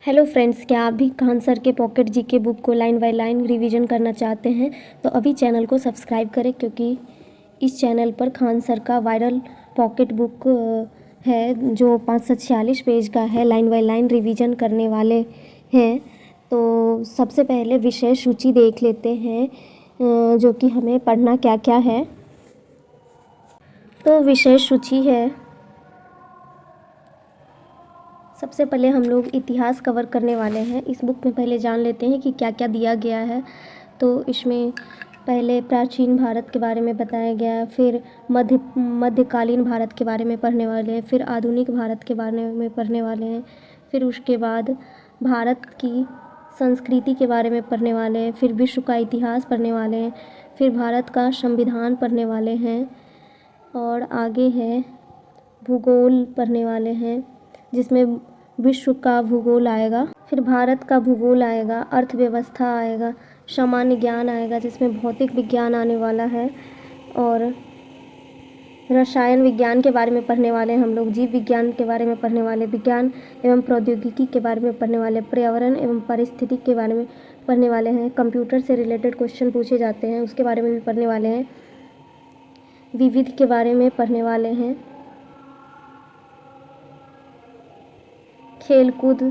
Hello friends, क्या आप भी खान सर के पॉकेट जीके बुक को लाइन बाय लाइन रिवीजन करना चाहते हैं तो अभी चैनल को सब्सक्राइब करें, क्योंकि इस चैनल पर खान सर का वायरल पॉकेट बुक है जो 546 पेज का है। लाइन बाय लाइन रिवीजन करने वाले हैं। तो सबसे पहले विषय सूची देख लेते हैं जो कि हमें पढ़ना क्या क्या है। तो विषय सूची है, सबसे पहले हम लोग इतिहास कवर करने वाले हैं। इस बुक में पहले जान लेते हैं कि क्या क्या दिया गया है। तो इसमें पहले प्राचीन भारत के बारे में बताया गया है, फिर मध्यकालीन भारत के बारे में पढ़ने वाले हैं, फिर आधुनिक भारत के बारे में पढ़ने वाले हैं, फिर उसके बाद भारत की संस्कृति के बारे में पढ़ने वाले हैं, फिर विश्व का इतिहास पढ़ने वाले हैं, फिर भारत का संविधान पढ़ने वाले हैं, और आगे है भूगोल पढ़ने वाले हैं जिसमें विश्व का भूगोल आएगा, फिर भारत का भूगोल आएगा, अर्थव्यवस्था आएगा, सामान्य ज्ञान आएगा जिसमें भौतिक विज्ञान आने वाला है, और रसायन विज्ञान के बारे में पढ़ने वाले हैं हम लोग, जीव विज्ञान के बारे में पढ़ने वाले, विज्ञान एवं प्रौद्योगिकी के बारे में पढ़ने वाले, पर्यावरण एवं पारिस्थितिकी के बारे में पढ़ने वाले हैं, कंप्यूटर से रिलेटेड क्वेश्चन पूछे जाते हैं उसके बारे में भी पढ़ने वाले हैं, विविध के बारे में पढ़ने वाले हैं, खेलकूद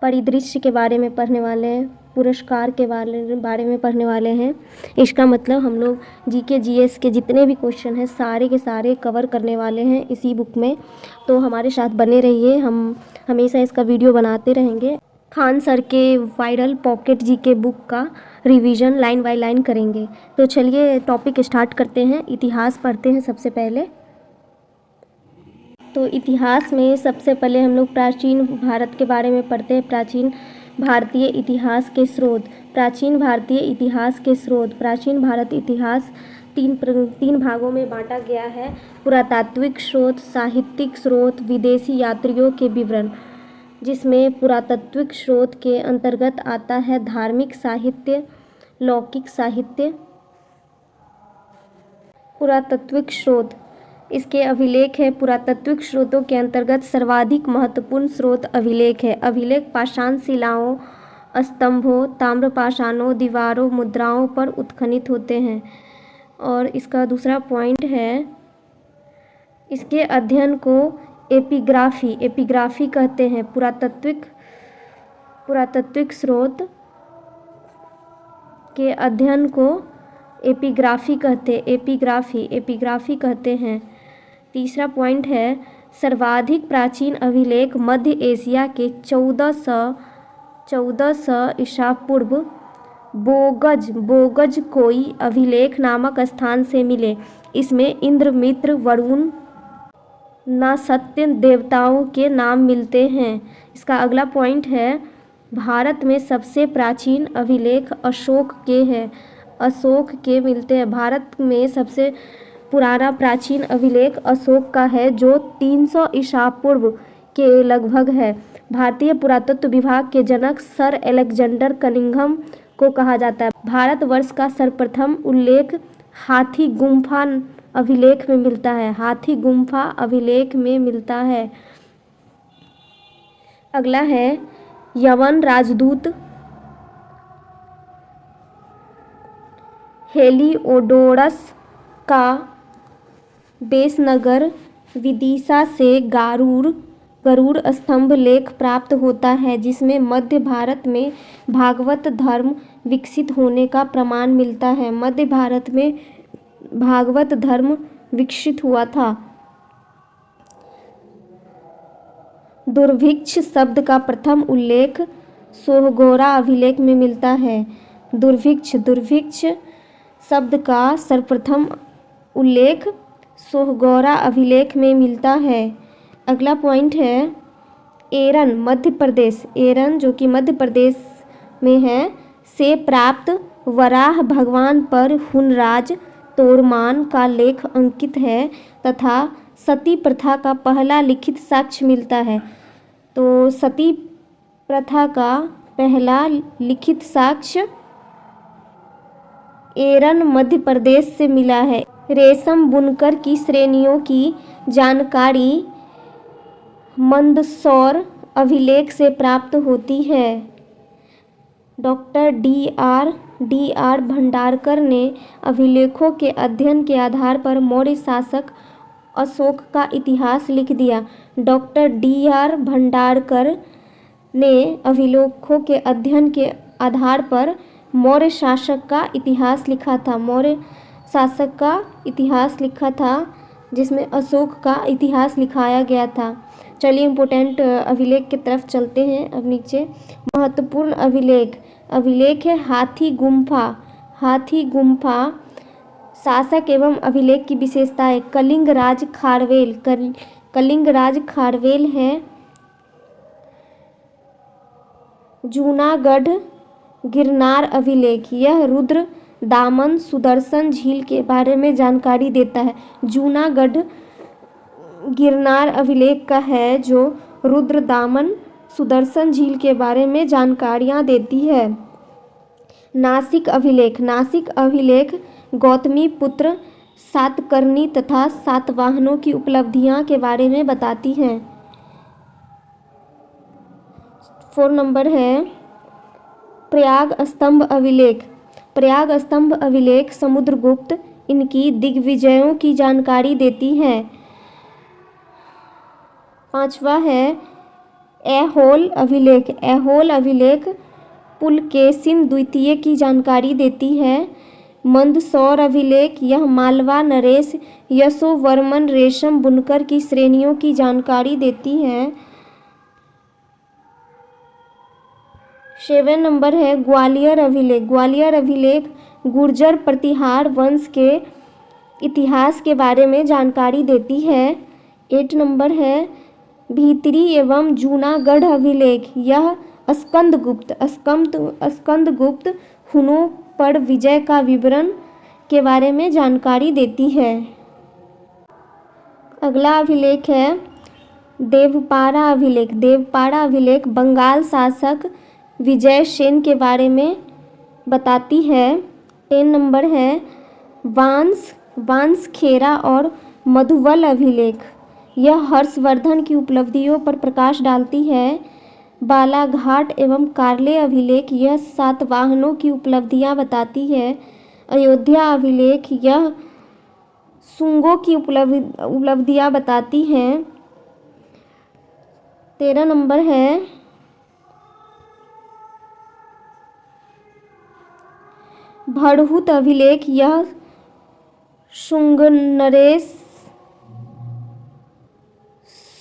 परिदृश्य के बारे में पढ़ने वाले हैं, पुरस्कार के बारे में पढ़ने वाले हैं। इसका मतलब हम लोग जीके जीएस के जितने भी क्वेश्चन हैं सारे के सारे कवर करने वाले हैं इसी बुक में। तो हमारे साथ बने रहिए, हम हमेशा इसका वीडियो बनाते रहेंगे। खान सर के वायरल पॉकेट जीके बुक का रिवीजन लाइन बाय लाइन करेंगे। तो चलिए टॉपिक स्टार्ट करते हैं। इतिहास पढ़ते हैं सबसे पहले। तो इतिहास में सबसे पहले हम लोग प्राचीन भारत के बारे में पढ़ते हैं। प्राचीन भारतीय इतिहास के स्रोत। प्राचीन भारतीय इतिहास के स्रोत। प्राचीन भारत इतिहास तीन भागों में बांटा गया है। पुरातात्विक स्रोत, साहित्यिक स्रोत, विदेशी यात्रियों के विवरण। जिसमें पुरातात्विक स्रोत के अंतर्गत आता है धार्मिक साहित्य, लौकिक साहित्य। पुरातात्विक स्रोत, इसके अभिलेख है। पुरातात्विक स्रोतों के अंतर्गत सर्वाधिक महत्वपूर्ण स्रोत अभिलेख है। अभिलेख पाषाण शिलाओं, स्तंभों, ताम्रपाषाणों, दीवारों, मुद्राओं पर उत्खनित होते हैं। और इसका दूसरा पॉइंट है, इसके अध्ययन को एपिग्राफी कहते हैं। पुरातात्विक स्रोत के अध्ययन को एपिग्राफी कहते हैं। तीसरा पॉइंट है, सर्वाधिक प्राचीन अभिलेख मध्य एशिया के 1400 ईसा पूर्व बोगज कोई अभिलेख नामक स्थान से मिले। इसमें इंद्र, मित्र, वरुण, नासत्य देवताओं के नाम मिलते हैं। इसका अगला पॉइंट है, भारत में सबसे प्राचीन अभिलेख अशोक के मिलते हैं। भारत में सबसे पुराना प्राचीन अभिलेख अशोक का है जो 300 ईसा पूर्व के लगभग है। भारतीय पुरातत्व विभाग के जनक सर अलेक्जेंडर कनिंघम को कहा जाता है। भारतवर्ष का सर्वप्रथम उल्लेख हाथी गुम्फा अभिलेख में मिलता है। अगला है, यवन राजदूत हेलिओडोरस का देशनगर विदिशा से गरुड़ स्तंभ लेख प्राप्त होता है, जिसमें मध्य भारत में भागवत धर्म विकसित होने का प्रमाण मिलता है। मध्य भारत में भागवत धर्म विकसित हुआ था। दुर्भिक्ष शब्द का प्रथम उल्लेख सोहगोरा अभिलेख में मिलता है। दुर्भिक्ष शब्द का सर्वप्रथम उल्लेख सोहगोरा अभिलेख में मिलता है। अगला पॉइंट है, एरन जो कि मध्य प्रदेश में है, से प्राप्त वराह भगवान पर हुनराज तोरमान का लेख अंकित है तथा सती प्रथा का पहला लिखित साक्ष्य मिलता है। तो सती प्रथा का पहला लिखित साक्ष्य एरन मध्य प्रदेश से मिला है। रेशम बुनकर की श्रेणियों की जानकारी मंदसौर अभिलेख से प्राप्त होती है। डॉक्टर डी आर भंडारकर ने अभिलेखों के अध्ययन के आधार पर मौर्य शासक अशोक का इतिहास लिख दिया। Doctor DR. भंडारकर ने अभिलेखों के अध्ययन के आधार पर मौर्य शासक का इतिहास लिखा था। मौर्य शासक का इतिहास लिखा था, जिसमें अशोक का इतिहास लिखाया गया था। चलिए इम्पोर्टेंट अभिलेख की तरफ चलते हैं। अब नीचे महत्वपूर्ण अभिलेख है हाथी गुम्फा। शासक एवं अभिलेख की विशेषताएं। कलिंग राज खारवेल है। जूनागढ़ गिरनार अभिलेख, यह रुद्र दामन सुदर्शन झील के बारे में जानकारी देता है। जूनागढ़ गिरनार अभिलेख का है, जो रुद्र दामन सुदर्शन झील के बारे में जानकारियाँ देती है। नासिक अभिलेख गौतमी पुत्र सातकर्णी तथा सातवाहनों की उपलब्धियां के बारे में बताती हैं। 4 नंबर है प्रयाग स्तंभ अभिलेख समुद्रगुप्त इनकी दिग्विजयों की जानकारी देती है। 5वां है ऐहोल अभिलेख पुलकेशिन द्वितीय की जानकारी देती है। मंदसौर अभिलेख, यह मालवा नरेश यशोवर्मन रेशम बुनकर की श्रेणियों की जानकारी देती है। 7 नंबर है ग्वालियर अभिलेख गुर्जर प्रतिहार वंश के इतिहास के बारे में जानकारी देती है। 8 नंबर है भीतरी एवं जूनागढ़ अभिलेख, यह स्कंदगुप्त हुनों पर विजय का विवरण के बारे में जानकारी देती है। अगला अभिलेख है देवपारा अभिलेख बंगाल शासक विजय सेन के बारे में बताती है। 10 नंबर है वांसखेड़ा और मधुबल अभिलेख, यह हर्षवर्धन की उपलब्धियों पर प्रकाश डालती है। बालाघाट एवं कार्ले अभिलेख, यह सातवाहनों की उपलब्धियां बताती है। अयोध्या अभिलेख, यह शुंगों की उपलब्धियां बताती हैं। 13 नंबर है भड़हुत अभिलेख, यह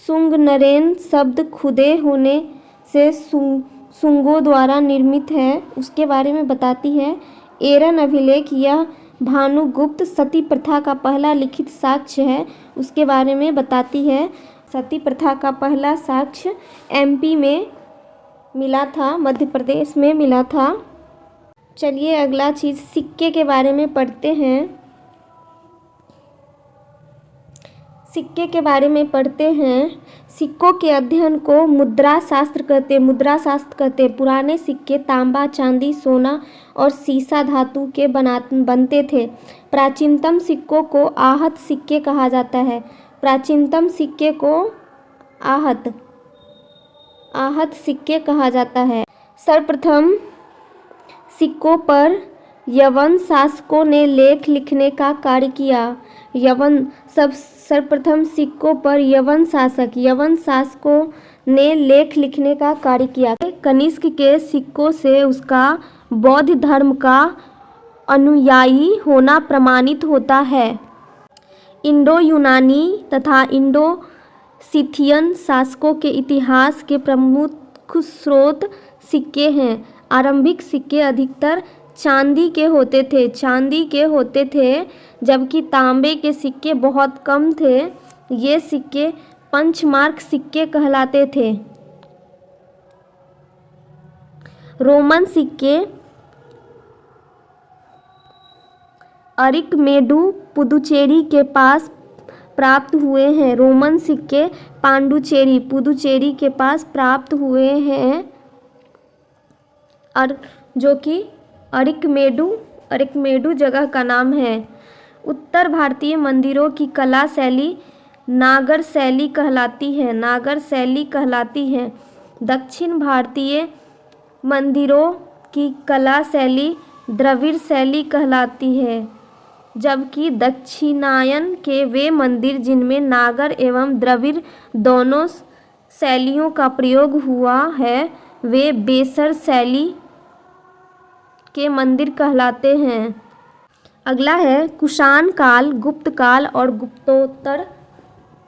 शुंगनरेन शब्द खुदे होने से शुंगों द्वारा निर्मित है, उसके बारे में बताती है। एरन अभिलेख, यह भानुगुप्त सती प्रथा का पहला लिखित साक्ष्य है, उसके बारे में बताती है। सती प्रथा का पहला साक्ष्य एमपी में मिला था, मध्य प्रदेश में मिला था। चलिए अगला चीज़ सिक्के के बारे में पढ़ते हैं। सिक्कों के अध्ययन को मुद्रा शास्त्र कहते। पुराने सिक्के तांबा, चांदी, सोना और सीसा धातु के बनते थे। प्राचीनतम सिक्कों को आहत सिक्के कहा जाता है। आहत सिक्के कहा जाता है। सर्वप्रथम सिक्कों पर यवन शासकों ने लेख लिखने का कार्य किया। सर्वप्रथम सिक्कों पर यवन शासकों ने लेख लिखने का कार्य किया। कनिष्क के सिक्कों से उसका बौद्ध धर्म का अनुयायी होना प्रमाणित होता है। इंडो यूनानी तथा इंडो सिथियन शासकों के इतिहास के प्रमुख स्रोत सिक्के हैं। आरंभिक सिक्के अधिकतर चांदी के होते थे, जबकि तांबे के सिक्के बहुत कम थे। ये सिक्के पंचमार्क सिक्के कहलाते थे। रोमन सिक्के अरिकमेडु पुदुचेरी के पास प्राप्त हुए हैं। रोमन सिक्के पांडुचेरी पुदुचेरी के पास प्राप्त हुए हैं, और जो कि अरिकमेडु जगह का नाम है। उत्तर भारतीय मंदिरों की कला शैली नागर शैली कहलाती है। दक्षिण भारतीय मंदिरों की कला शैली द्रविड़ शैली कहलाती है, जबकि दक्षिणायन के वे मंदिर जिनमें नागर एवं द्रविड़ दोनों शैलियों का प्रयोग हुआ है वे बेसर शैली के मंदिर कहलाते हैं। अगला है कुषाण काल, गुप्त काल और गुप्तोत्तर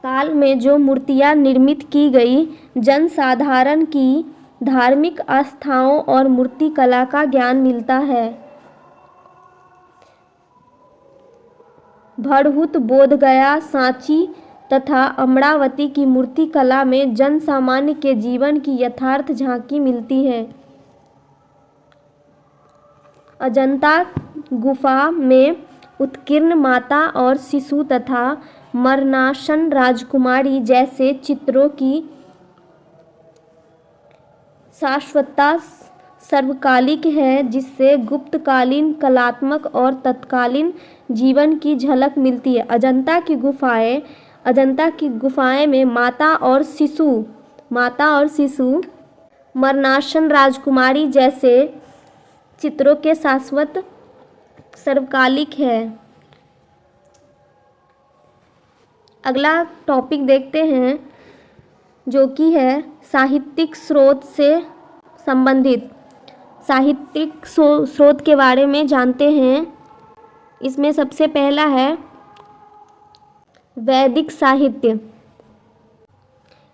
काल में जो मूर्तियां निर्मित की गई, जनसाधारण की धार्मिक आस्थाओं और मूर्तिकला का ज्ञान मिलता है। भरहुत, बोधगया, सांची तथा अमरावती की मूर्तिकला में जनसामान्य के जीवन की यथार्थ झांकी मिलती है। अजंता गुफा में उत्कीर्ण माता और शिशु तथा मरणासन राजकुमारी जैसे चित्रों की शाश्वतता सर्वकालिक है, जिससे गुप्तकालीन कलात्मक और तत्कालीन जीवन की झलक मिलती है। अजंता की गुफाएं में माता और शिशु मरणासन राजकुमारी जैसे चित्रों के शाश्वत सर्वकालिक है। अगला टॉपिक देखते हैं जो कि है साहित्यिक स्रोत से संबंधित। साहित्यिक स्रोत के बारे में जानते हैं। इसमें सबसे पहला है वैदिक साहित्य।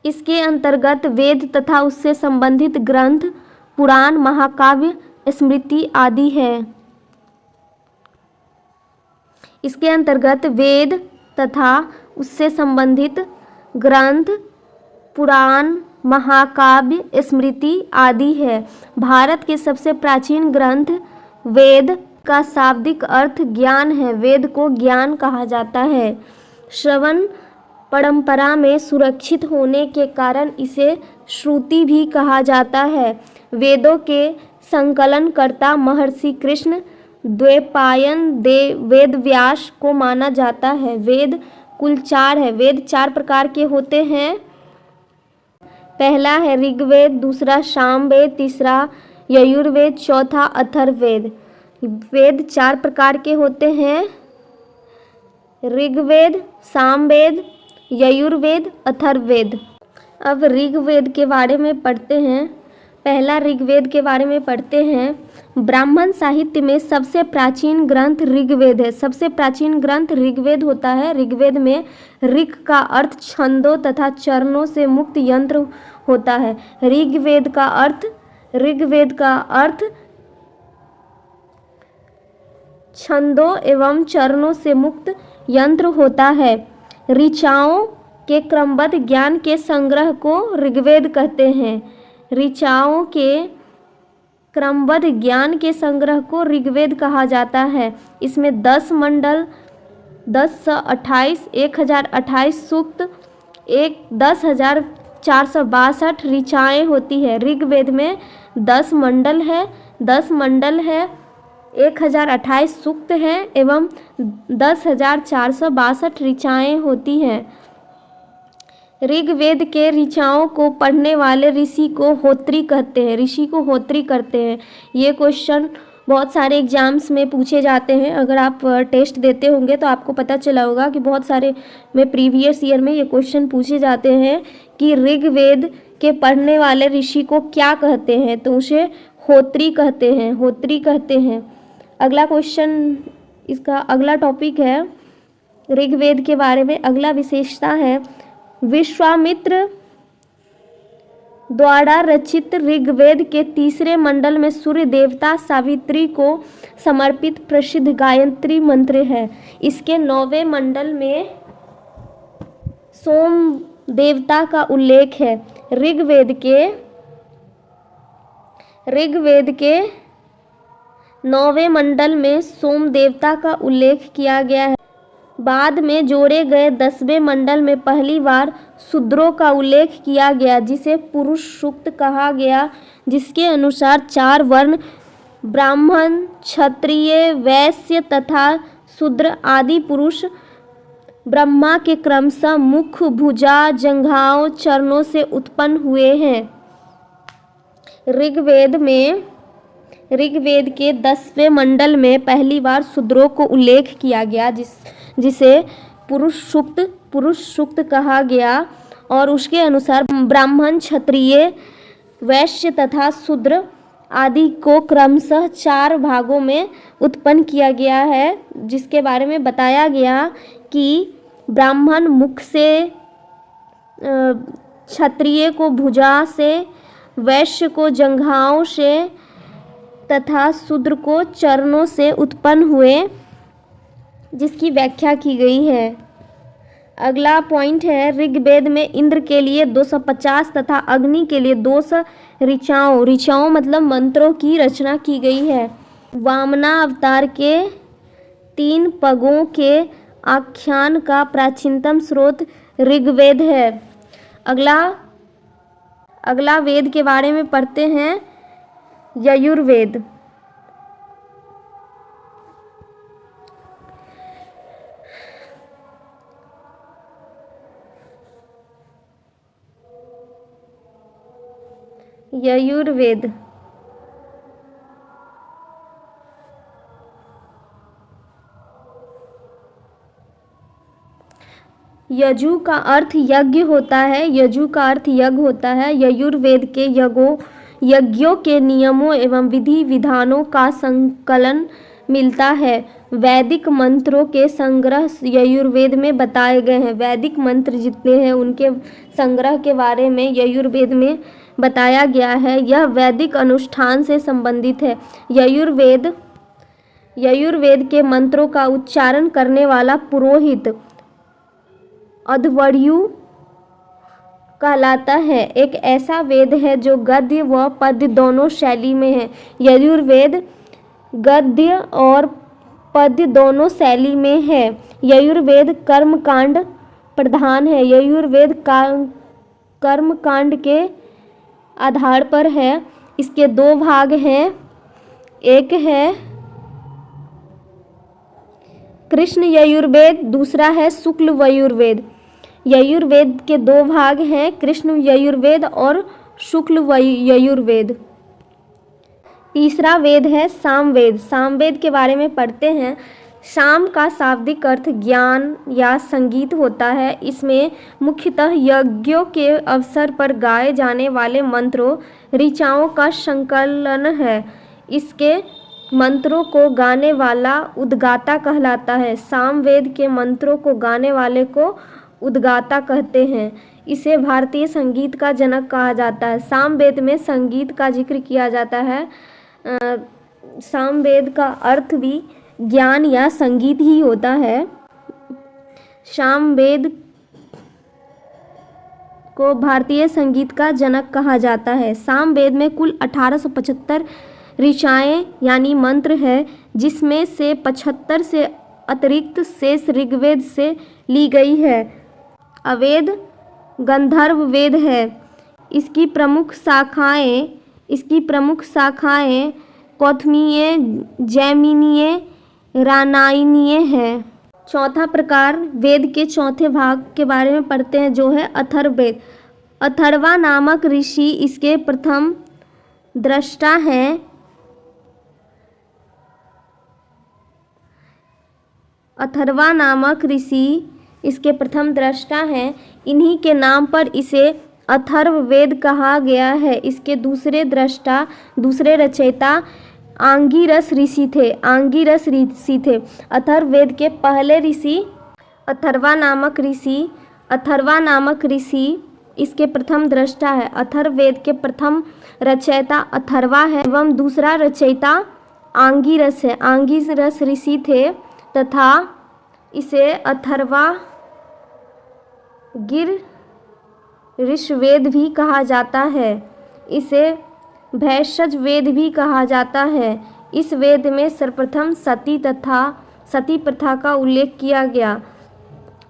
इसके अंतर्गत वेद तथा उससे संबंधित ग्रंथ, पुराण, महाकाव्य, स्मृति आदि है। इसके अंतर्गत वेद तथा उससे संबंधित ग्रंथ, पुराण, महाकाव्य, स्मृति आदि है। भारत के सबसे प्राचीन ग्रंथ वेद का शाब्दिक अर्थ ज्ञान है। वेद को ज्ञान कहा जाता है। श्रवण परंपरा में सुरक्षित होने के कारण इसे श्रुति भी कहा जाता है। वेदों के संकलनकर्ता महर्षि कृष्ण द्वैपायन वेद व्यास को माना जाता है। वेद कुल 4 है। वेद 4 प्रकार के होते हैं। पहला है ऋग्वेद, दूसरा सामवेद, तीसरा यजुर्वेद, चौथा अथर्ववेद। वेद 4 प्रकार के होते हैं। ऋग्वेद, सामवेद, यजुर्वेद, अथर्ववेद। अब ऋग्वेद के बारे में पढ़ते हैं। पहला ऋग्वेद के बारे में पढ़ते हैं। ब्राह्मण साहित्य में सबसे प्राचीन ग्रंथ ऋग्वेद है। सबसे प्राचीन ग्रंथ ऋग्वेद होता है। ऋग्वेद में ऋक् का अर्थ छंदों तथा चरणों से मुक्त यंत्र होता है। ऋग्वेद का अर्थ छंदों एवं चरणों से मुक्त यंत्र होता है। ऋचाओं के क्रमबद्ध ज्ञान के संग्रह को ऋग्वेद कहते हैं। ऋचाओं के क्रमबद्ध ज्ञान के संग्रह को ऋग्वेद कहा जाता है। इसमें 10 मंडल, 1028, 1028 सूक्त, 10,462 ऋचाएँ होती है। ऋग्वेद में 10 मंडल है, 1028 सूक्त हैं एवं 10,462 ऋचाएँ होती हैं। ऋग्वेद के ऋचाओं को पढ़ने वाले ऋषि को होत्री कहते हैं। ये क्वेश्चन बहुत सारे एग्जाम्स में पूछे जाते हैं। अगर आप टेस्ट देते होंगे तो आपको पता चला होगा कि बहुत सारे में प्रीवियस ईयर में ये क्वेश्चन पूछे जाते हैं कि ऋग्वेद के पढ़ने वाले ऋषि को क्या कहते हैं, तो उसे होत्री कहते हैं। अगला क्वेश्चन, इसका अगला टॉपिक है ऋग्वेद के बारे में। अगला विशेषता है विश्वामित्र द्वारा रचित ऋग्वेद के 3 मंडल में सूर्य देवता सावित्री को समर्पित प्रसिद्ध गायत्री मंत्र है। इसके 9वें मंडल में सोम देवता का उल्लेख है। ऋग्वेद के 9वें मंडल में सोम देवता का उल्लेख किया गया है। बाद में जोड़े गए 10वें मंडल में पहली बार शूद्रों का उल्लेख किया गया, जिसे पुरुष सूक्त कहा गया, जिसके अनुसार 4 वर्ण ब्राह्मण, क्षत्रिय, वैश्य तथा शूद्र आदि पुरुष ब्रह्मा के क्रमशः मुख, भुजा, जंघाओं, चरणों से उत्पन्न हुए हैं। ऋग्वेद के 10वें मंडल में पहली बार शूद्रों को उल्लेख किया गया, जिसे पुरुष सूक्त कहा गया, और उसके अनुसार ब्राह्मण, क्षत्रिय, वैश्य तथा शूद्र आदि को क्रमशः 4 भागों में उत्पन्न किया गया है, जिसके बारे में बताया गया कि ब्राह्मण मुख से, क्षत्रिय को भुजा से, वैश्य को जंघाओं से तथा शूद्र को चरणों से उत्पन्न हुए, जिसकी व्याख्या की गई है। अगला पॉइंट है, ऋग्वेद में इंद्र के लिए 250 तथा अग्नि के लिए 200 ऋचाओं मतलब मंत्रों की रचना की गई है। वामना अवतार के 3 पगों के आख्यान का प्राचीनतम स्रोत ऋग्वेद है। अगला वेद के बारे में पढ़ते हैं, यजुर्वेद। यजुर्वेद यजु का अर्थ यज्ञ होता है। यजुर्वेद के यज्ञों के नियमों एवं विधि विधानों का संकलन मिलता है। वैदिक मंत्रों के संग्रह यजुर्वेद में बताए गए हैं। वैदिक मंत्र जितने हैं उनके संग्रह के बारे में यजुर्वेद में बताया गया है। यह वैदिक अनुष्ठान से संबंधित है। यजुर्वेद के मंत्रों का उच्चारण करने वाला पुरोहित अध्वर्यु कहलाता है। एक ऐसा वेद है जो गद्य व पद्य दोनों शैली में है। यजुर्वेद गद्य और पद्य दोनों शैली में है। यजुर्वेद कर्मकांड प्रधान है। यजुर्वेद कर्मकांड के आधार पर है। इसके 2 भाग हैं। एक है कृष्ण यजुर्वेद, दूसरा है शुक्ल यजुर्वेद। यजुर्वेद के 2 भाग हैं, कृष्ण यजुर्वेद और शुक्ल यजुर्वेद। तीसरा वेद है सामवेद। सामवेद के बारे में पढ़ते हैं। साम का शाब्दिक अर्थ ज्ञान या संगीत होता है। इसमें मुख्यतः यज्ञों के अवसर पर गाए जाने वाले मंत्रों, ऋचाओं का संकलन है। इसके मंत्रों को गाने वाला उद्गाता कहलाता है। सामवेद के मंत्रों को गाने वाले को उद्गाता कहते हैं। इसे भारतीय संगीत का जनक कहा जाता है। सामवेद में संगीत का जिक्र किया जाता है। सामवेद का अर्थ भी ज्ञान या संगीत ही होता है। सामवेद को भारतीय संगीत का जनक कहा जाता है। सामवेद में कुल 1875 ऋचाएँ यानी मंत्र है, जिसमें से 75 से अतिरिक्त शेष ऋग्वेद से ली गई है। अवेद गंधर्व वेद है। इसकी प्रमुख शाखाएं कौथमीय, जैमिनीय, रानायनीय हैं। चौथा प्रकार वेद के चौथे भाग के बारे में पढ़ते हैं, जो है अथर्ववेद। अथर्वा नामक ऋषि इसके प्रथम दृष्टा हैं। अथर्वा नामक ऋषि इसके प्रथम दृष्टा हैं। इन्हीं के नाम पर इसे अथर्ववेद कहा गया है। इसके दूसरे रचयिता आंगिरस ऋषि थे। अथर्ववेद के पहले ऋषि अथर्वा नामक ऋषि इसके प्रथम दृष्टा है। अथर्ववेद के प्रथम रचयिता अथर्वा है एवं दूसरा रचयिता आंगिरस है। आंगिरस ऋषि थे तथा इसे अथर्वा गिर ऋषवेद भी कहा जाता है। इसे भैषज वेद भी कहा जाता है। इस वेद में सर्वप्रथम सती प्रथा का उल्लेख किया गया।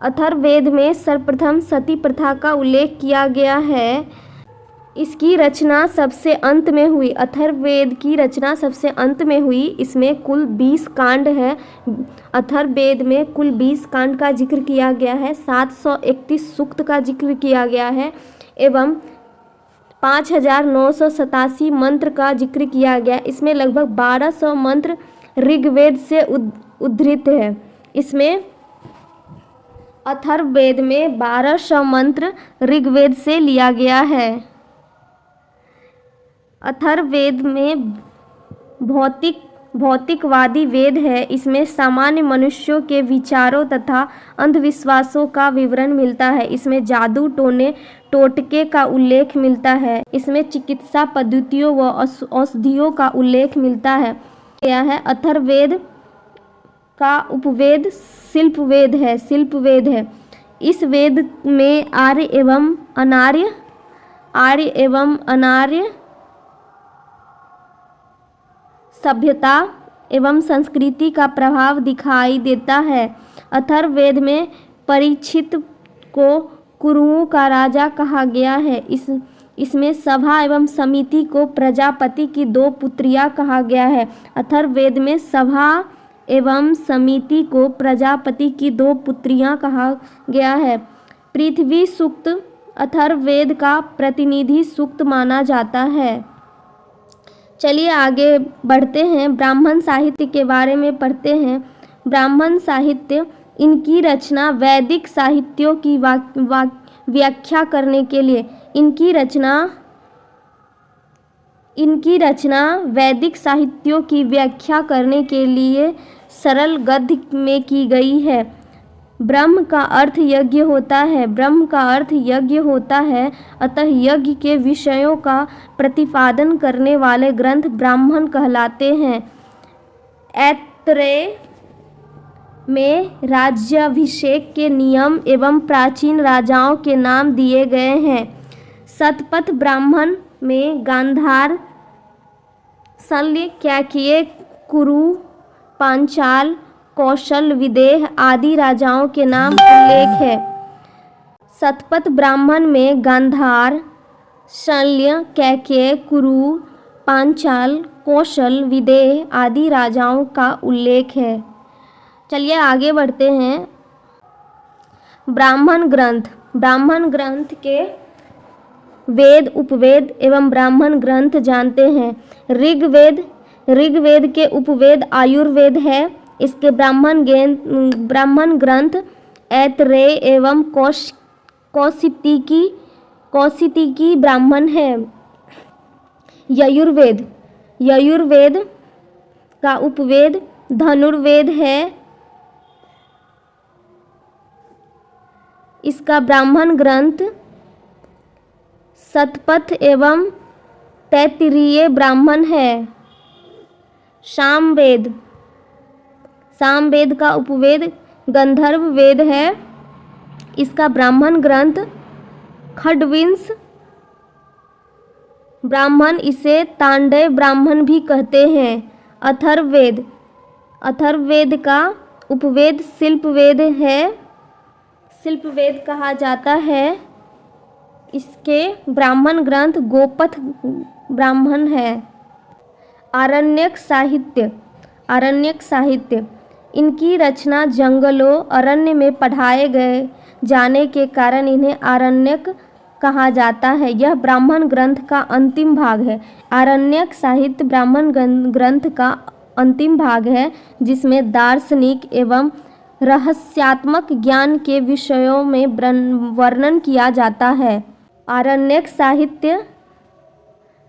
अथर्ववेद में सर्वप्रथम सती प्रथा का उल्लेख किया गया है। इसकी रचना सबसे अंत में हुई। अथर्ववेद की रचना सबसे अंत में हुई। इसमें कुल 20 कांड है। अथर्ववेद में कुल 20 कांड का जिक्र किया गया है। 731 सूक्त का जिक्र किया गया है एवं 5,987 मंत्र का जिक्र किया गया। इसमें लगभग 1200 मंत्र ऋग्वेद से उद्धृत है। इसमें अथर्ववेद में 1200 मंत्र ऋग्वेद से लिया गया है। अथर्ववेद में भौतिकवादी वेद है। इसमें सामान्य मनुष्यों के विचारों तथा अंधविश्वासों का विवरण मिलता है। इसमें जादू टोटके का उल्लेख मिलता है। इसमें चिकित्सा पद्धतियों व औषधियों का उल्लेख मिलता है। क्या है? अथर्ववेद का उपवेद शिल्पवेद है। इस वेद में आर्य एवं अनार्य सभ्यता एवं संस्कृति का प्रभाव दिखाई देता है। अथर्ववेद में परीक्षित को कुरुओं का राजा कहा गया है। इसमें सभा एवं समिति को प्रजापति की 2 पुत्रियां कहा गया है। अथर्ववेद में सभा एवं समिति को प्रजापति की 2 पुत्रियां कहा गया है। पृथ्वी सूक्त अथर्ववेद का प्रतिनिधि सूक्त माना जाता है। चलिए आगे बढ़ते हैं, ब्राह्मण साहित्य के बारे में पढ़ते हैं। ब्राह्मण साहित्य, इनकी रचना वैदिक साहित्यों की व्याख्या करने के लिए वैदिक साहित्यों की व्याख्या करने के लिए सरल गद्य में की गई है। ब्रह्म का अर्थ यज्ञ होता है, अतः यज्ञ के विषयों का प्रतिपादन करने वाले ग्रंथ ब्राह्मण कहलाते हैं। ऐतरेय में राज्याभिषेक के नियम एवं प्राचीन राजाओं के नाम दिए गए हैं। शतपथ ब्राह्मण में गांधार, शल्य, कैकेय, कुरु, पांचाल, कौशल, विदेह आदि राजाओं के नाम उल्लेख है। शतपथ ब्राह्मण में गांधार, शल्य, कैकेय, कुरु, पांचाल, कौशल, विदेह आदि राजाओं का उल्लेख है। चलिए आगे बढ़ते हैं। ब्राह्मण ग्रंथ के वेद, उपवेद एवं ब्राह्मण ग्रंथ जानते हैं। ऋग्वेद के उपवेद आयुर्वेद है। इसके ब्राह्मण ग्रंथ ऐतरेय एवं कौशिकी ब्राह्मण है। यजुर्वेद का उपवेद धनुर्वेद है। इसका ब्राह्मण ग्रंथ शतपथ एवं तैत्तिरीय ब्राह्मण है। सामवेद का उपवेद गंधर्व वेद है। इसका ब्राह्मण ग्रंथ खड्गविंश ब्राह्मण, इसे तांडव ब्राह्मण भी कहते हैं। अथर्ववेद का उपवेद शिल्पवेद कहा जाता है। इसके ब्राह्मण ग्रंथ गोपथ ब्राह्मण है। आरण्यक साहित्य, इनकी रचना जंगलों, अरण्य में पढ़ाए गए जाने के कारण इन्हें आरण्यक कहा जाता है। यह ब्राह्मण ग्रंथ का अंतिम भाग है। आरण्यक साहित्य ब्राह्मण ग्रंथ का अंतिम भाग है, जिसमें दार्शनिक एवं रहस्यात्मक ज्ञान के विषयों में वर्णन किया जाता है। आरण्यक साहित्य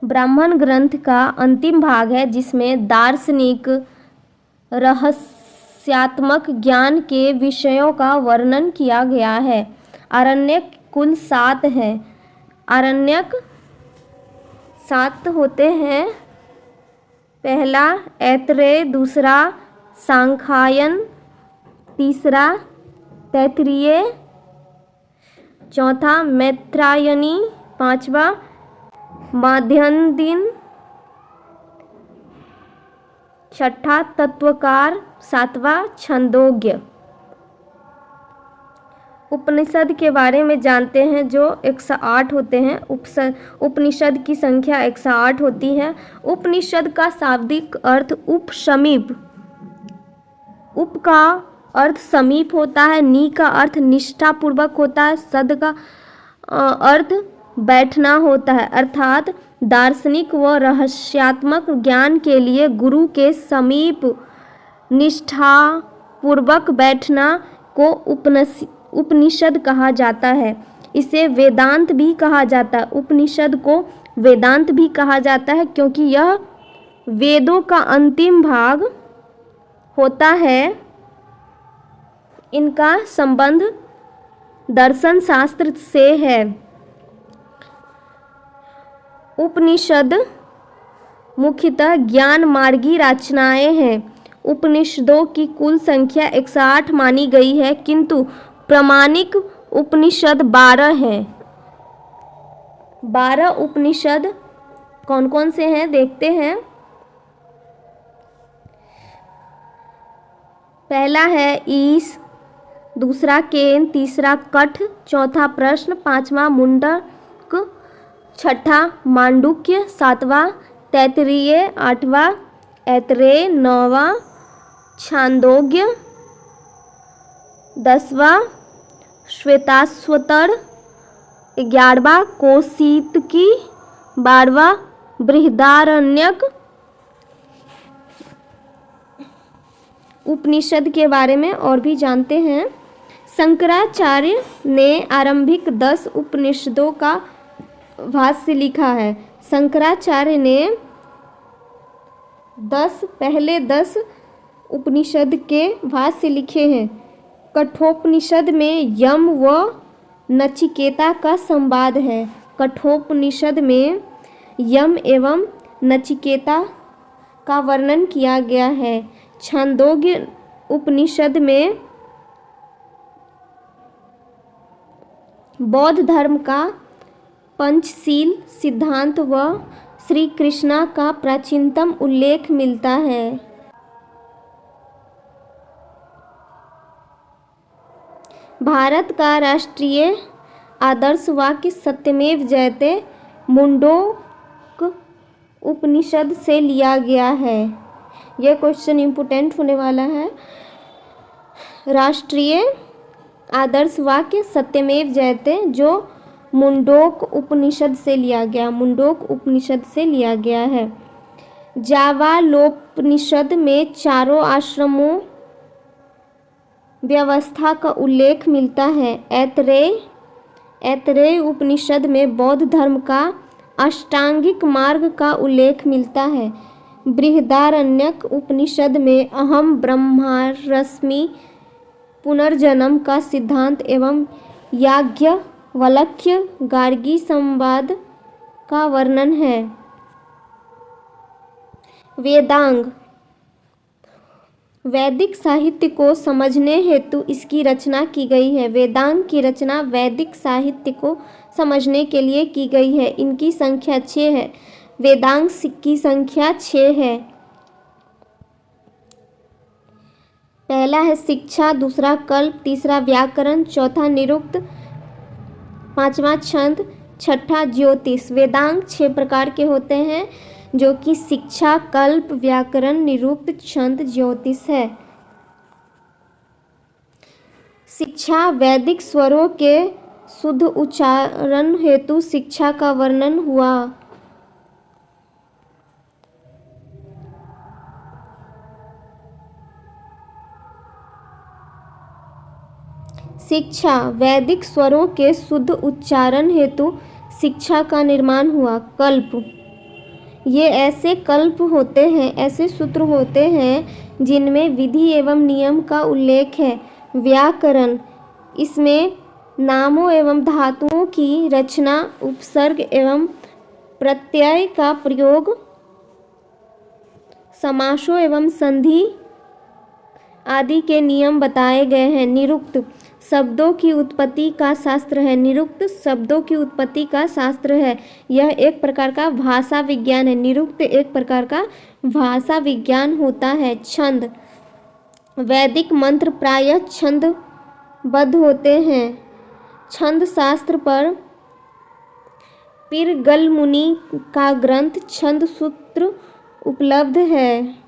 ब्राह्मण ग्रंथ का अंतिम भाग है, जिसमें दार्शनिक रहस्यात्मक ज्ञान के विषयों का वर्णन किया गया है। आरण्यक कुल 7 हैं। आरण्यक 7 होते हैं। पहला ऐतरेय, दूसरा सांख्यायन, तीसरा तैत्तिरीय, चौथा मैत्रायणी, पांचवा माध्यान्ह, छठा तत्वकार, सातवां छंदोग्य। उपनिषद के बारे में जानते हैं, जो 108 होते हैं। उपनिषद की संख्या 108 होती है। उपनिषद का शाब्दिक अर्थ उप, समीप। उप का अर्थ समीप होता है, नी का अर्थ निष्ठापूर्वक होता है, सद का अर्थ बैठना होता है, अर्थात दार्शनिक व रहस्यात्मक ज्ञान के लिए गुरु के समीप निष्ठापूर्वक बैठना को उपनिषद कहा जाता है। इसे वेदांत भी कहा जाता है। उपनिषद को वेदांत भी कहा जाता है क्योंकि यह वेदों का अंतिम भाग होता है। इनका संबंध दर्शन शास्त्र से है। उपनिषद मुख्यतः ज्ञान मार्गी रचनाएं हैं। उपनिषदों की कुल संख्या 108 मानी गई है, किंतु प्रामाणिक उपनिषद 12 हैं। 12 उपनिषद कौन कौन से हैं देखते हैं। पहला है ईश, दूसरा केन, तीसरा कठ, चौथा प्रश्न, पांचवा मुंडक, छठा मांडुक्य, सातवां तैत्तिरीय, आठवां ऐतरेय, नौवां छांदोग्य, 10वां श्वेताश्वतर, 11वां कौशितकी, 12वां बृहदारण्यक। उपनिषद के बारे में और भी जानते हैं। शंकराचार्य ने आरंभिक 10 उपनिषदों का भाष्य लिखा है। शंकराचार्य ने पहले 10 उपनिषद के भाष्य लिखे हैं। कठोपनिषद में यम व नचिकेता का संवाद है। कठोपनिषद में यम एवं नचिकेता का वर्णन किया गया है। छांदोग्य उपनिषद में बौद्ध धर्म का पंचशील सिद्धांत व श्री कृष्णा का प्राचीनतम उल्लेख मिलता है। भारत का राष्ट्रीय आदर्श वाक्य सत्यमेव जयते मुंडोक उपनिषद से लिया गया है। यह क्वेश्चन इम्पोर्टेंट होने वाला है। राष्ट्रीय आदर्श वाक्य सत्यमेव जयते जो मुंडोक उपनिषद से लिया गया, मुंडोक उपनिषद से लिया गया है। जावालोपनिषद में चारों आश्रमों व्यवस्था का उल्लेख मिलता है। ऐतरेय उपनिषद में बौद्ध धर्म का अष्टांगिक मार्ग का उल्लेख मिलता है। बृहदारण्यक उपनिषद में अहम ब्रह्मास्मि पुनर्जन्म का सिद्धांत एवं याज्ञवल्क्य गार्गी संवाद का वर्णन है। वेदांग वैदिक साहित्य को समझने हेतु इसकी रचना की गई है। वेदांग की रचना वैदिक साहित्य को समझने के लिए की गई है। इनकी संख्या 6 है। वेदांग की संख्या 6 है। पहला है शिक्षा, दूसरा कल्प, तीसरा व्याकरण, चौथा निरुक्त, पांचवा छंद, छठा ज्योतिष। वेदांग 6 प्रकार के होते हैं जो कि शिक्षा, कल्प, व्याकरण, निरुक्त, छंद, ज्योतिष है। शिक्षा वैदिक स्वरों के शुद्ध उच्चारण हेतु शिक्षा का वर्णन हुआ। शिक्षा वैदिक स्वरों के शुद्ध उच्चारण हेतु शिक्षा का निर्माण हुआ। कल्प ये ऐसे कल्प होते हैं, ऐसे सूत्र होते हैं जिनमें विधि एवं नियम का उल्लेख है। व्याकरण इसमें नामों एवं धातुओं की रचना, उपसर्ग एवं प्रत्यय का प्रयोग, समासों एवं संधि आदि के नियम बताए गए हैं। निरुक्त शब्दों की उत्पत्ति का शास्त्र है। निरुक्त शब्दों की उत्पत्ति का शास्त्र है। यह एक प्रकार का भाषा विज्ञान है। निरुक्त एक प्रकार का भाषा विज्ञान होता है। छंद वैदिक मंत्र प्रायः छंदबद्ध होते हैं। छंद शास्त्र पर पिरगल मुनि का ग्रंथ छंद सूत्र उपलब्ध है।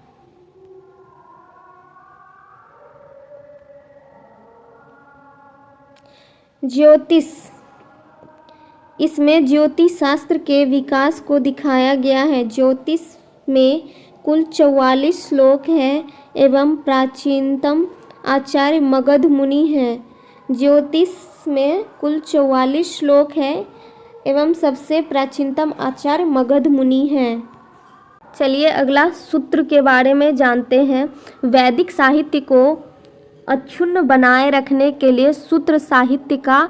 ज्योतिष इसमें ज्योतिष शास्त्र के विकास को दिखाया गया है। ज्योतिष में कुल 44 श्लोक हैं एवं प्राचीनतम आचार्य मगध मुनि हैं। ज्योतिष में कुल 44 श्लोक हैं एवं सबसे प्राचीनतम आचार्य मगध मुनि हैं। चलिए अगला सूत्र के बारे में जानते हैं। वैदिक साहित्य को अक्षुण्ण बनाए रखने के लिए सूत्र साहित्य का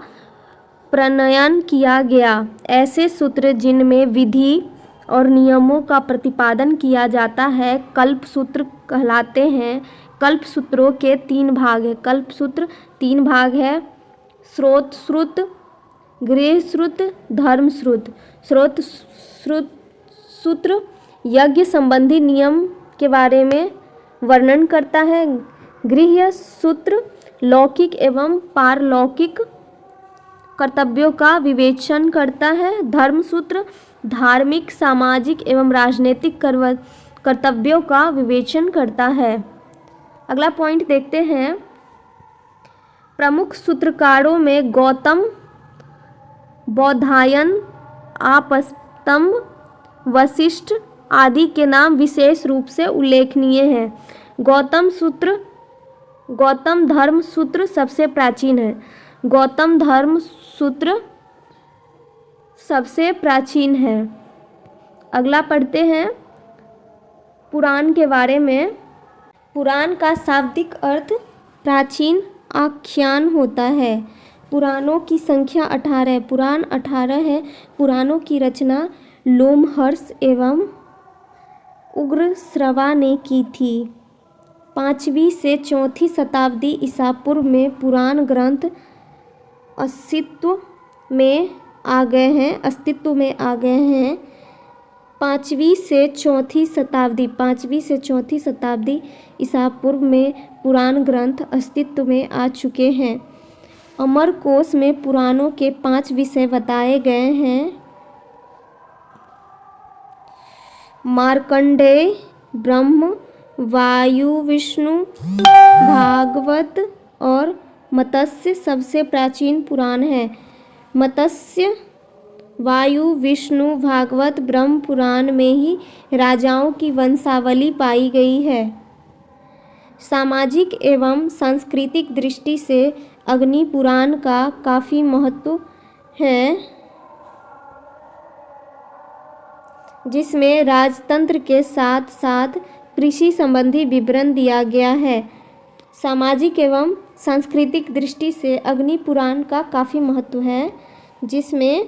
प्रणयन किया गया। ऐसे सूत्र जिनमें विधि और नियमों का प्रतिपादन किया जाता है कल्प सूत्र कहलाते हैं। कल्प सूत्रों के 3 भाग हैं। कल्प सूत्र 3 भाग है, स्रोत श्रुत, गृह श्रुत, धर्म श्रुत। स्रोत श्रुत सूत्र यज्ञ संबंधी नियम के बारे में वर्णन करता है। गृह सूत्र लौकिक एवं पारलौकिक कर्तव्यों का विवेचन करता है। धर्म सूत्र धार्मिक, सामाजिक एवं राजनीतिक कर्तव्यों का विवेचन करता है। अगला पॉइंट देखते हैं। प्रमुख सूत्रकारों में गौतम, बौधायन, आपस्तंभ, वशिष्ठ आदि के नाम विशेष रूप से उल्लेखनीय हैं। गौतम धर्म सूत्र सबसे प्राचीन है। गौतम धर्म सूत्र सबसे प्राचीन है। अगला पढ़ते हैं पुराण के बारे में। पुराण का शाब्दिक अर्थ प्राचीन आख्यान होता है। पुराणों की संख्या 18 है। पुराण 18 है। पुराणों की रचना लोमहर्ष एवं उग्रश्रवा ने की थी। 5वीं से 4वीं शताब्दी ईसा पूर्व में पुराण ग्रंथ अस्तित्व में आ गए हैं। 5वीं से 4वीं शताब्दी ईसा पूर्व में पुराण ग्रंथ अस्तित्व में आ चुके हैं। अमरकोश में पुराणों के 5 विषय बताए गए हैं। मार्कंडेय, ब्रह्म, वायु, विष्णु, भागवत और मत्स्य सबसे प्राचीन पुराण है। मत्स्य, वायु, विष्णु, भागवत, ब्रह्म पुराण में ही राजाओं की वंशावली पाई गई है। सामाजिक एवं सांस्कृतिक दृष्टि से अग्नि पुराण का काफ़ी महत्व है, जिसमें राजतंत्र के साथ साथ कृषि संबंधी विवरण दिया गया है। सामाजिक एवं सांस्कृतिक दृष्टि से अग्नि पुराण का काफ़ी महत्व है, जिसमें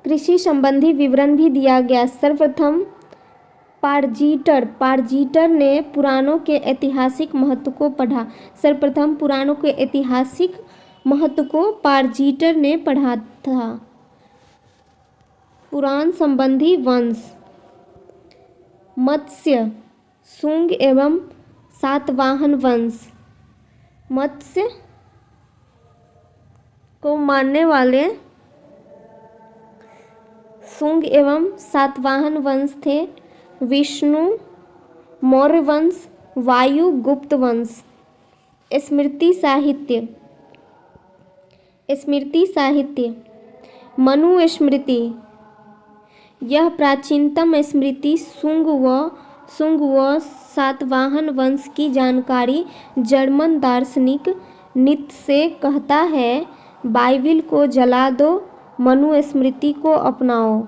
कृषि संबंधी विवरण भी दिया गया। सर्वप्रथम पारजीटर ने पुराणों के ऐतिहासिक महत्व को पढ़ा। सर्वप्रथम पुराणों के ऐतिहासिक महत्व को पारजीटर ने पढ़ा था। पुराण संबंधी वंश मत्स्य, शुंग एवं सातवाहन वंश। मत्स्य को मानने वाले शुंग एवं सातवाहन वंश थे। विष्णु मौर्य वंश, वायु गुप्त वंश। स्मृति साहित्य मनु स्मृति, यह प्राचीनतम स्मृति शुंग व सातवाहन वंश की जानकारी जर्मन दार्शनिक नीत्शे कहता है। बाइबिल को जला दो, मनुस्मृति को अपनाओ।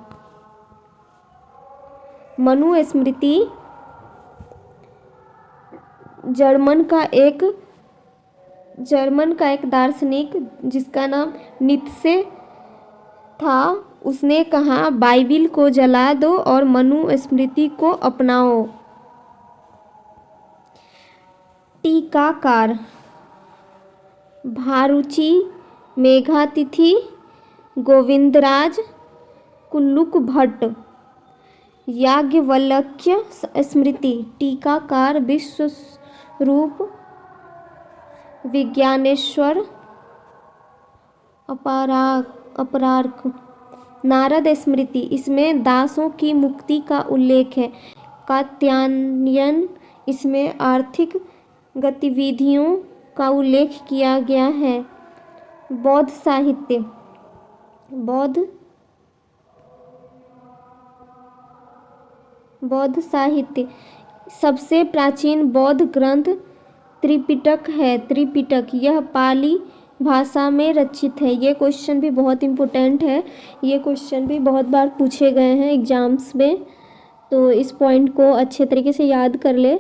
मनुस्मृति जर्मन का एक दार्शनिक जिसका नाम नीत्शे था, उसने कहा बाइबिल को जला दो और मनुस्मृति को अपनाओ। टीकाकार भारुचि, मेघातिथि, गोविंदराज, कुल्लुक भट्ट। याज्ञवल्क्य स्मृति, टीकाकार विश्वरूप, विज्ञानेश्वर, अपरार्क। नारद स्मृति, इसमें दासों की मुक्ति का उल्लेख है। कात्यायन, इसमें आर्थिक गतिविधियों का उल्लेख किया गया है। बौद्ध साहित्य। बौद्ध साहित्य। सबसे प्राचीन बौद्ध ग्रंथ त्रिपिटक है। त्रिपिटक यह पाली भाषा में रचित है। ये क्वेश्चन भी बहुत इम्पोर्टेंट है, ये क्वेश्चन भी बहुत बार पूछे गए हैं एग्जाम्स में, तो इस पॉइंट को अच्छे तरीके से याद कर ले।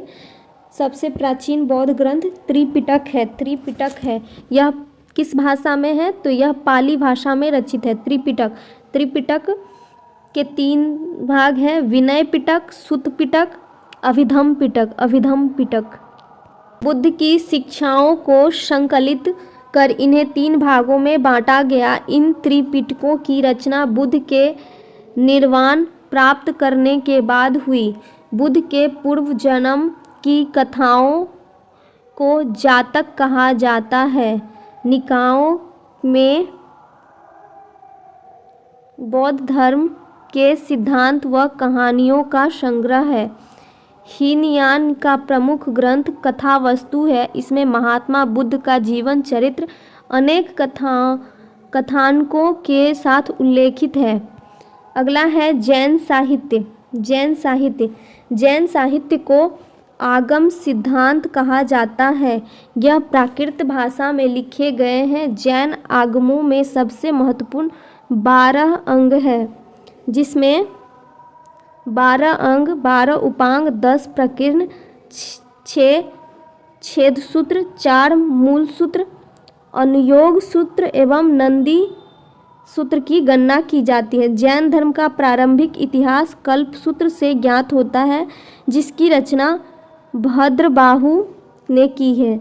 सबसे प्राचीन बौद्ध ग्रंथ त्रिपिटक है। त्रिपिटक है, यह किस भाषा में है? तो यह पाली भाषा में रचित है। त्रिपिटक। त्रिपिटक के 3 भाग हैं, विनय पिटक, सुत्त पिटक, अभिधम पिटक। अभिधम पिटक बुद्ध की शिक्षाओं को संकलित कर इन्हें 3 भागों में बांटा गया। इन त्रिपिटकों की रचना बुद्ध के निर्वाण प्राप्त करने के बाद हुई। बुद्ध के पूर्व जन्म की कथाओं को जातक कहा जाता है। निकायों में बौद्ध धर्म के सिद्धांत व कहानियों का संग्रह है। हीनयान का प्रमुख ग्रंथ कथावस्तु है। इसमें महात्मा बुद्ध का जीवन चरित्र अनेक कथानकों के साथ उल्लेखित है। अगला है जैन साहित्य। जैन साहित्य। जैन साहित्य को आगम सिद्धांत कहा जाता है। यह प्राकृत भाषा में लिखे गए हैं। जैन आगमों में सबसे महत्वपूर्ण 12 अंग है, जिसमें 12 अंग, 12 उपांग, 10 प्रकीर्ण, 6 छेद सूत्र, 4 मूल सूत्र, अनुयोग सूत्र एवं नंदी सूत्र की गणना की जाती है। जैन धर्म का प्रारंभिक इतिहास कल्प सूत्र से ज्ञात होता है, जिसकी रचना भद्रबाहु ने की है।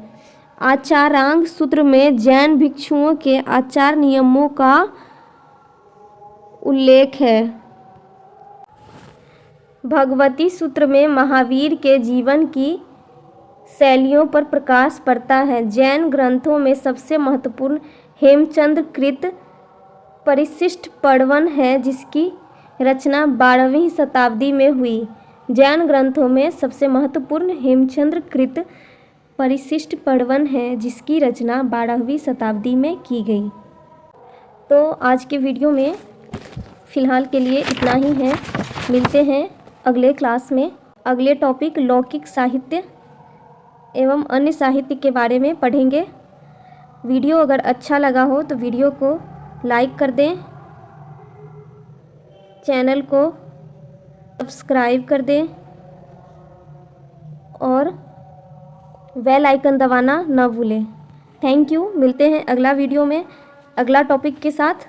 आचारांग सूत्र में जैन भिक्षुओं के आचार नियमों का उल्लेख है। भगवती सूत्र में महावीर के जीवन की शैलियों पर प्रकाश पड़ता है। जैन ग्रंथों में सबसे महत्वपूर्ण हेमचंद्र कृत परिशिष्ट पर्वन है, जिसकी रचना 12वीं शताब्दी में हुई। जैन ग्रंथों में सबसे महत्वपूर्ण हेमचंद्र कृत परिशिष्ट पर्वन है, जिसकी रचना 12वीं शताब्दी में की गई। तो आज के वीडियो में फ़िलहाल के लिए इतना ही है। मिलते हैं अगले क्लास में। अगले टॉपिक लौकिक साहित्य एवं अन्य साहित्य के बारे में पढ़ेंगे। वीडियो अगर अच्छा लगा हो तो वीडियो को लाइक कर दें, चैनल को सब्सक्राइब कर दें और बेल आइकन दबाना न भूलें। Thank you. मिलते हैं अगला वीडियो में अगला टॉपिक के साथ।